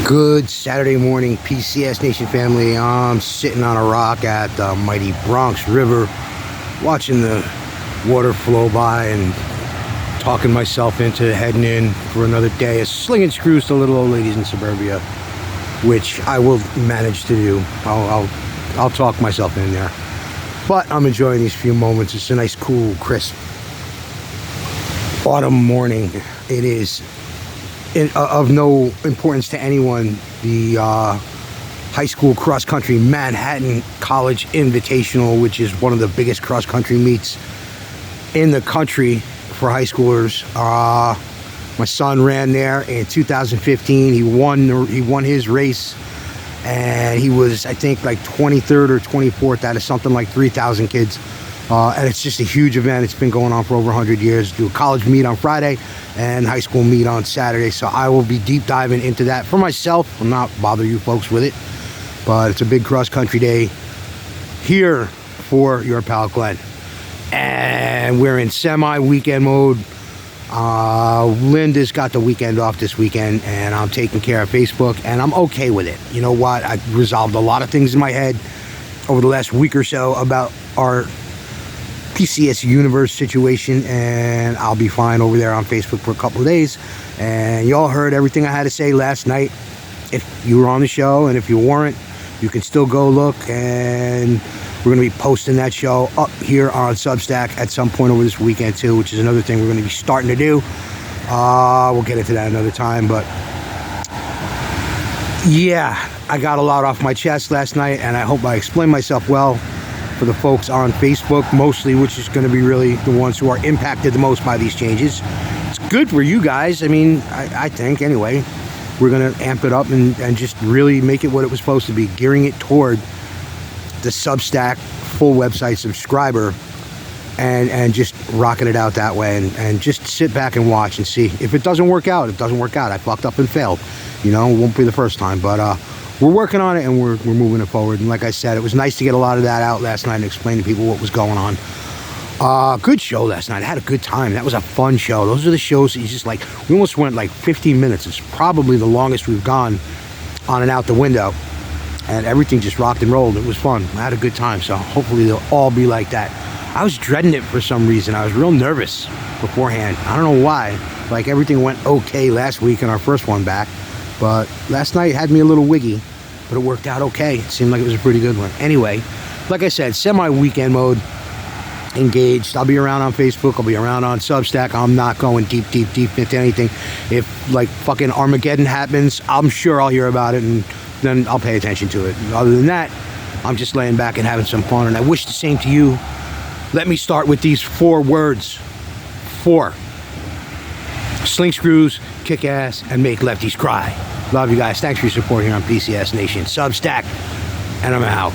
Good Saturday morning, PCS Nation family. I'm sitting on a rock at the mighty Bronx River, watching the water flow by and talking myself into heading in for another day of slinging screws to little old ladies in suburbia, which I will manage to do. I'll talk myself in there. But I'm enjoying these few moments. It's a nice, cool, crisp autumn morning. It is of no importance to anyone, the high school cross-country Manhattan College Invitational, which is one of the biggest cross-country meets in the country for high schoolers. My son ran there in 2015. He won his race, and he was, I think, like 23rd or 24th out of something like 3,000 kids. And it's just a huge event. It's been going on for over 100 years. Do a college meet on Friday and high school meet on Saturday. So I will be deep diving into that for myself. I'll not bother you folks with it. But it's a big cross-country day here for your pal Glenn. And we're in semi-weekend mode. Linda's got the weekend off this weekend, and I'm taking care of Facebook, and I'm okay with it. You know what? I resolved a lot of things in my head over the last week or so about our PCS Universe situation, and I'll be fine over there on Facebook for a couple of days. And y'all heard everything I had to say last night. If you were on the show, and if you weren't, you can still go look, and we're going to be posting that show up here on Substack at some point over this weekend too, which is another thing we're going to be starting to do. We'll get into that another time, but yeah, I got a lot off my chest last night, and I hope I explained myself well for the folks on Facebook mostly, which is going to be really the ones who are impacted the most by these changes. It's good for you guys. I mean, I think anyway, we're going to amp it up and just really make it what it was supposed to be, gearing it toward the Substack full website subscriber, and just rocking it out that way, and just sit back and watch and see. If it doesn't work out, it doesn't work out. I fucked up and failed. You know, it won't be the first time, but we're working on it, and we're moving it forward. And like I said, it was nice to get a lot of that out last night and explain to people what was going on. Good show last night. I had a good time. That was a fun show. Those are the shows that you just like. We almost went like 15 minutes. It's probably the longest we've gone on and out the window. And everything just rocked and rolled. It was fun. I had a good time. So hopefully they'll all be like that. I was dreading it for some reason. I was real nervous beforehand. I don't know why. Like, everything went okay last week in our first one back. But last night had me a little wiggy, but it worked out okay. It seemed like it was a pretty good one. Anyway, like I said, semi-weekend mode, engaged. I'll be around on Facebook. I'll be around on Substack. I'm not going deep into anything. If, like, fucking Armageddon happens, I'm sure I'll hear about it, and then I'll pay attention to it. Other than that, I'm just laying back and having some fun, and I wish the same to you. Let me start with these 4 words. 4. Sling screws, kick ass, and make lefties cry. Love you guys. Thanks for your support here on PCS Nation. Substack, and I'm out.